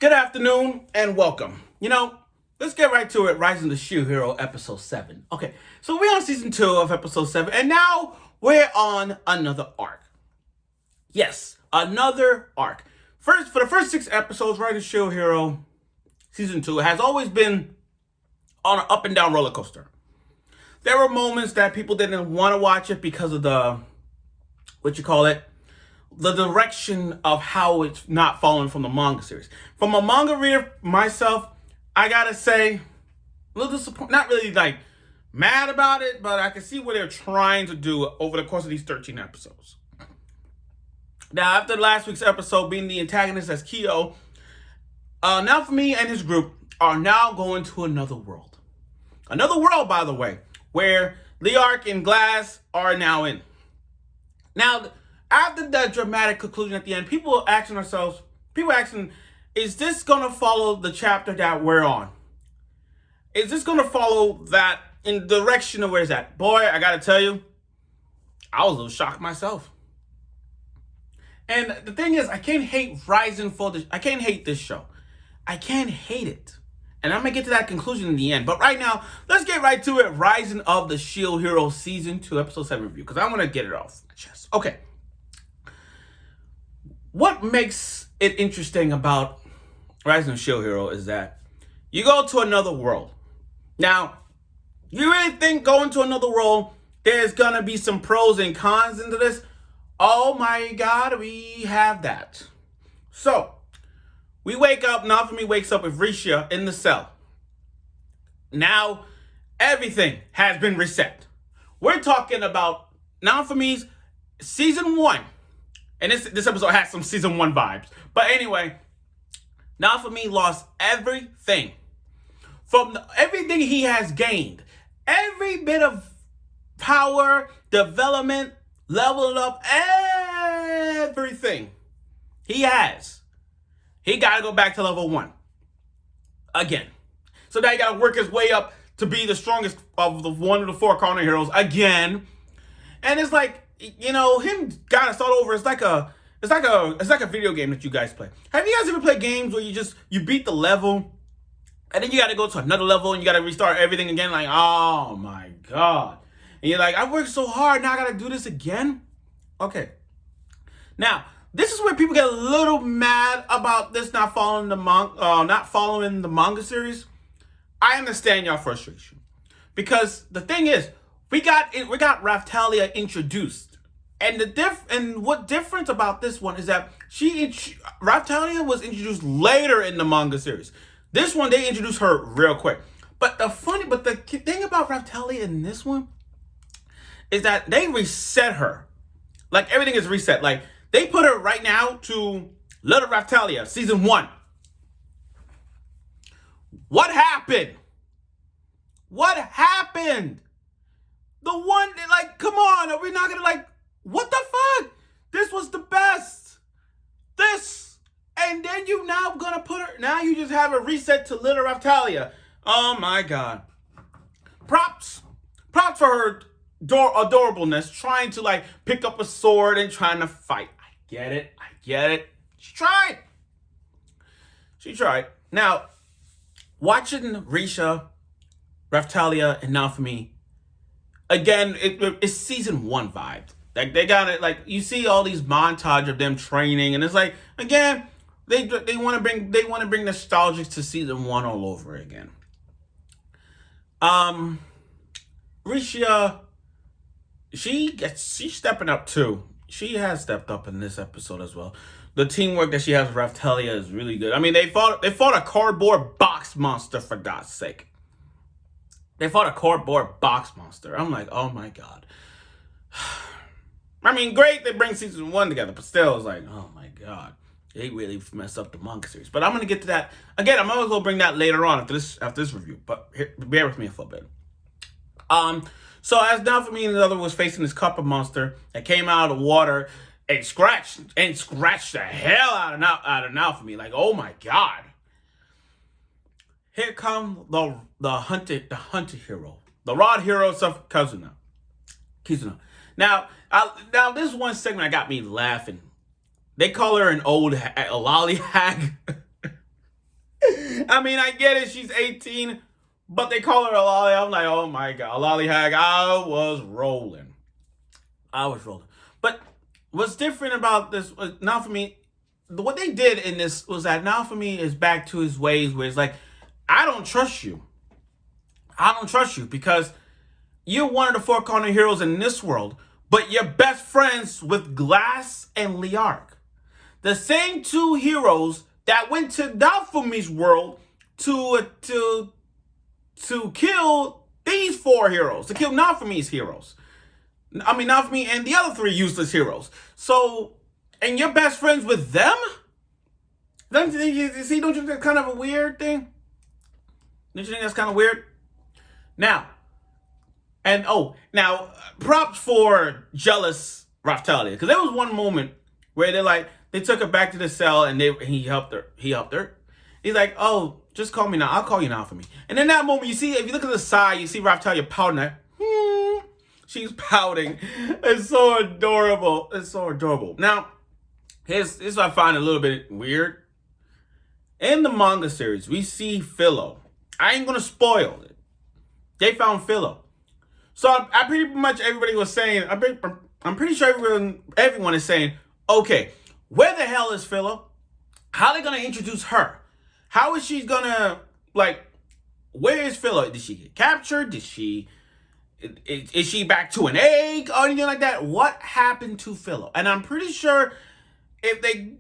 Good afternoon and welcome. Let's get right to it. Rising the Shield Hero, episode 7. Okay, so we're on season 2 of episode 7, and now we're on another arc. Yes, another arc. For the first 6 episodes, Rising the Shield Hero, season 2, has always been on an up and down roller coaster. There were moments that people didn't want to watch it because of the direction of how it's not following from the manga series. From a manga reader myself, I gotta say, a little disappointed, not really like mad about it, but I can see what they're trying to do over the course of these 13 episodes. Now, after last week's episode being the antagonist as Kyo, now for me and his group are now going to another world. Another world, by the way, where Liark and Glass are now in. Now, after that dramatic conclusion at the end, people are asking, is this going to follow the chapter that we're on? Is this going to follow that in the direction of where it's at? Boy, I got to tell you, I was a little shocked myself. And the thing is, I can't hate I can't hate this show. I can't hate it. And I'm going to get to that conclusion in the end. But right now, let's get right to it. Rising of the Shield Hero Season 2, Episode 7 review. Because I want to get it off my chest. Okay. What makes it interesting about Rising of the Shield Hero is that you go to another world. Now, you really think going to another world, there's going to be some pros and cons into this? Oh my God, we have that. So, we wake up, Naofumi wakes up with Risha in the cell. Now, everything has been reset. We're talking about Naofumi's season 1. And this episode has some season 1 vibes. But anyway, Naofumi lost everything. From everything he has gained. Every bit of power, development, leveling up, everything he has. He got to go back to level 1. Again. So now he got to work his way up to be the strongest of the one of the 4 cardinal heroes again. And it's like, him gotta start over. It's like a video game that you guys play. Have you guys ever played games where you beat the level and then you gotta go to another level and you gotta restart everything again? Like, oh my God. And you're like, I worked so hard, now I gotta do this again? Okay. Now, this is where people get a little mad about this not following the manga series. I understand y'all frustration. Because the thing is, we got Raphtalia introduced. And what difference about this one is that Raphtalia was introduced later in the manga series. This one, they introduced her real quick. But the thing about Raphtalia in this one is that they reset her. Like, everything is reset. Like, they put her right now to Little Raphtalia, season 1. What happened? What happened? The one, like, come on, are we not gonna, what the fuck? This was the best. And then you now gonna put her, now you just have a reset to Little Raphtalia. Oh my God. Props for her adorableness, trying to, pick up a sword and trying to fight. I get it. She tried. Now, watching Risha, Raphtalia, and Naofumi, again, it's season 1 vibes. Like, they got it. Like, you see all these montage of them training, and it's like, again, they want to bring nostalgic to season 1 all over again. Risha, she's stepping up too. She has stepped up in this episode as well. The teamwork that she has with Raphtalia is really good. I mean, they fought a cardboard box monster, for God's sake. They fought a cardboard box monster. I'm like, oh my God. I mean, great, they bring season 1 together, but still, it's like, oh my God. They really messed up the manga series. But I'm going to get to that. Again, I'm always going to bring that later on after this review. But bear with me for a bit. So as Naofumi and the other was facing this copper monster that came out of the water and scratched the hell out of Naofumi. Like, oh my God. Here come the hunted hero, the rod hero of Kizuna. Now this one segment that got me laughing. They call her an old lollygag. I mean, I get it. She's 18, but they call her a lolly. I'm like, oh my God, a lollywag. I was rolling. But what's different about this, now for me, what they did in this was that now for me is back to his ways where it's like, I don't trust you. I don't trust you because you're one of the four cardinal heroes in this world, but you're best friends with Glass and Liark. The same two heroes that went to Naofumi's world to kill these four heroes, to kill Naofumi's heroes. I mean, Naofumi and the other three useless heroes. So, and you're best friends with them? Don't you think that's kind of a weird thing? Don't you think that's kind of weird? Now, props for jealous Raphtalia, because there was one moment where they took her back to the cell and he helped her. He's like, oh, just call me now. I'll call you now for me. And in that moment, you see, if you look at the side, you see Raphtalia pouting that. She's pouting. It's so adorable. Now, here's what I find a little bit weird. In the manga series, we see Philo. I ain't gonna spoil it. They found Philo. So I pretty much everybody was saying, I'm pretty sure everyone is saying, okay, where the hell is Philo? How are they gonna introduce her? How is she gonna, where is Philo? Did she get captured? Is she back to an egg or anything like that? What happened to Philo? And I'm pretty sure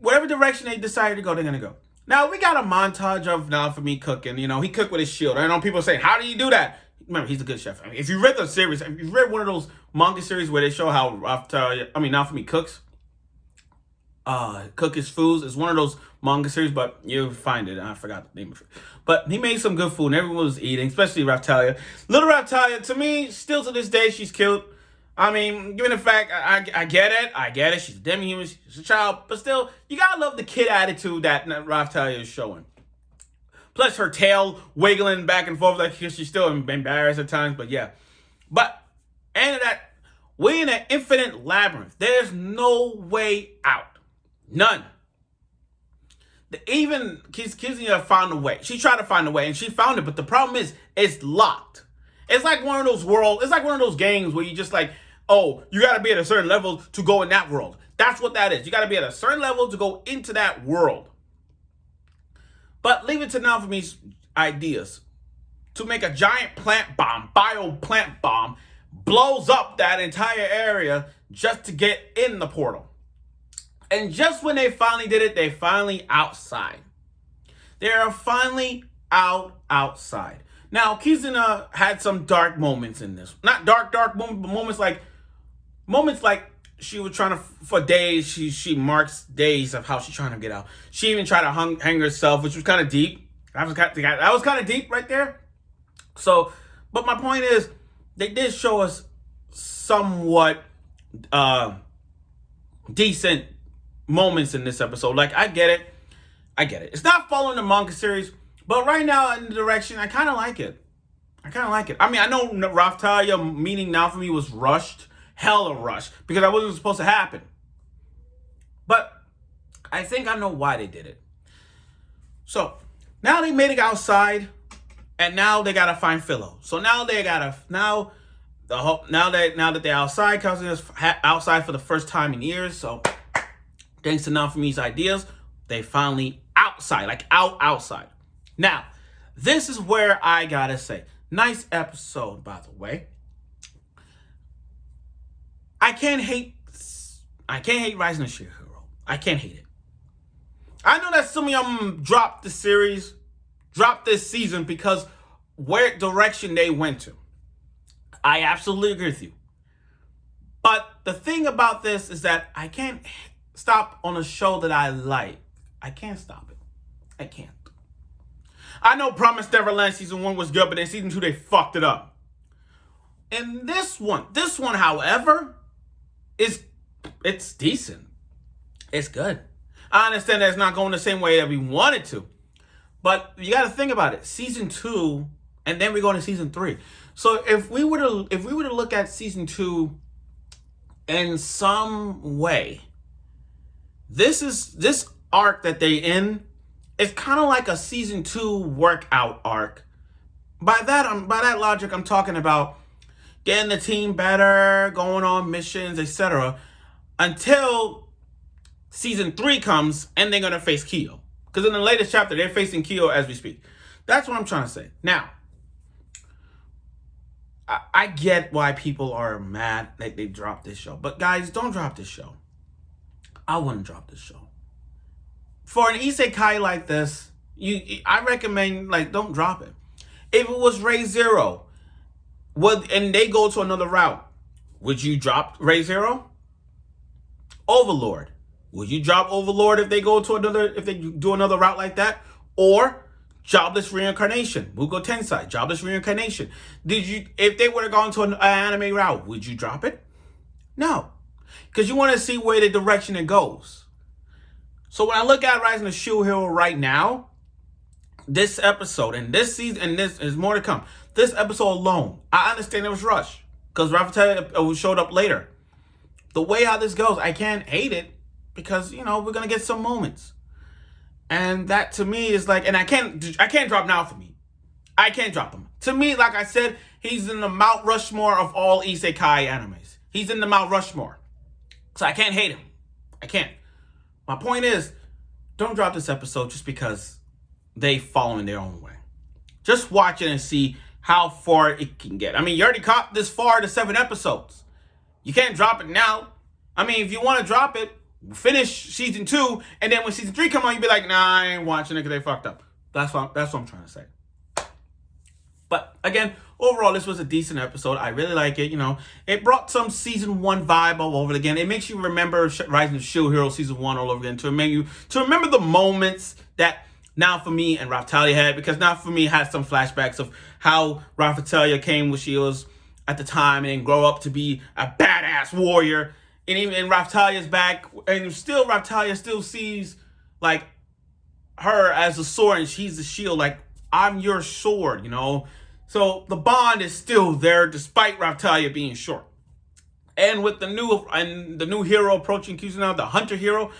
whatever direction they decided to go, they're gonna go. Now, we got a montage of Naofumi cooking. You know, he cooked with his shield. I know people saying, how do you do that? Remember, he's a good chef. I mean, if you read the series, if you read one of those manga series where they show how Naofumi cooks, cook his foods, it's one of those manga series, but you'll find it. I forgot the name of it. But he made some good food, and everyone was eating, especially Raphtalia. Little Raphtalia, to me, still to this day, she's cute. I mean, given the fact, I get it. She's a demi-human, she's a child, but still, you gotta love the kid attitude that Raphtalia is showing. Plus her tail wiggling back and forth like she's still embarrassed at times, but yeah. But, and that, we're in an infinite labyrinth. There's no way out. None. Even Kizuna found a way. She tried to find a way, and she found it, but the problem is, it's locked. It's like one of those games where you just like, oh, you gotta be at a certain level to go in that world. That's what that is. You gotta be at a certain level to go into that world. But leave it to Naofumi's ideas to make a giant bio-plant bomb, blows up that entire area just to get in the portal. And just when they finally did it, they finally outside. They are finally outside. Now, Kizuna had some dark moments in this. Not dark moments, but moments like she was trying to, for days, she marks days of how she's trying to get out. She even tried to hang herself, which was kind of deep. That was kind of deep right there. So, but my point is, they did show us somewhat decent moments in this episode. Like, I get it. It's not following the manga series, but right now in the direction, I kind of like it. I mean, I know Raphtalia meeting Naofumi was rushed, hella rushed, because that wasn't supposed to happen. But I think I know why they did it. So now they made it outside, and now they gotta find Philo. So now that they're outside, Kazuya's outside for the first time in years. So thanks to Naofumi's ideas, they finally outside, outside. Now, this is where I gotta say, nice episode, by the way. I can't hate Rising of Shield Hero. I can't hate it. I know that some of y'all dropped this season because where direction they went to. I absolutely agree with you. But the thing about this is that I can't stop on a show that I like. I can't stop it. I can't. I know Promised Neverland season 1 was good, but in season 2 they fucked it up. And this one, however, it's decent. It's good. I understand that it's not going the same way that we wanted to, but you got to think about it. Season 2, and then we go into season 3. So if we were to look at season 2 in some way, this arc that they in it's kind of like a season 2 workout arc. By that logic, I'm talking about getting the team better, going on missions, etc. Until season 3 comes and they're gonna face Kyo. Because in the latest chapter, they're facing Kyo as we speak. That's what I'm trying to say. Now, I get why people are mad that they dropped this show. But guys, don't drop this show. I wouldn't drop this show. For an isekai like this, I recommend, like, don't drop it. If it was Ray Zero, and they go to another route, would you drop Ray Zero? Overlord. Would you drop Overlord if they do another route like that? Or Jobless Reincarnation, Mugo Tensei, Jobless Reincarnation. If they would have gone to an anime route, would you drop it? No. Because you want to see where the direction it goes. So when I look at Rising of Shield Hero right now, this episode and this season, and this is more to come. This episode alone, I understand it was rushed because Raphtalia showed up later. The way how this goes, I can't hate it because, you know, we're gonna get some moments, and that to me is like, and I can't drop now for me. I can't drop him. To me, like I said, he's in the Mount Rushmore of all isekai animes. He's in the Mount Rushmore, so I can't hate him. I can't. My point is, don't drop this episode just because they following their own way. Just watch it and see how far it can get. I mean, you already caught this far to 7 episodes. You can't drop it now. I mean, if you want to drop it, finish season 2, and then when season 3 come on, you be like, nah, I ain't watching it because they fucked up. That's what I'm trying to say. But again, overall, this was a decent episode. I really like it. You know, it brought some season 1 vibe all over again. It makes you remember Rising of Shield Hero season 1 all over again, to remember the moments that Now For Me and Raphtalia had, because Now For Me had some flashbacks of how Raphtalia came with shields at the time and grow up to be a badass warrior. And even in Raphtalia's back, and still Raphtalia still sees like her as a sword and she's the shield, like, I'm your sword, you know. So the bond is still there despite Raphtalia being short. And with the new hero approaching Kizuna, the hunter hero,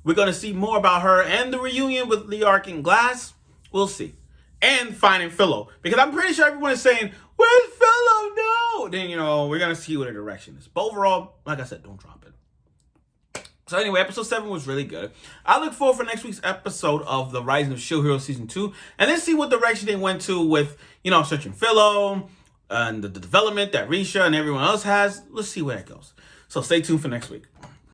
we're going to see more about her and the reunion with Liark and Glass. We'll see. And finding Philo. Because I'm pretty sure everyone is saying, where's Philo? No! Then, you know, we're going to see what the direction is. But overall, like I said, don't drop it. So anyway, episode 7 was really good. I look forward for next week's episode of the Rising of Shield Hero Season 2. And then see what direction they went to with, you know, searching Philo and the development that Risha and everyone else has. Let's see where that goes. So stay tuned for next week.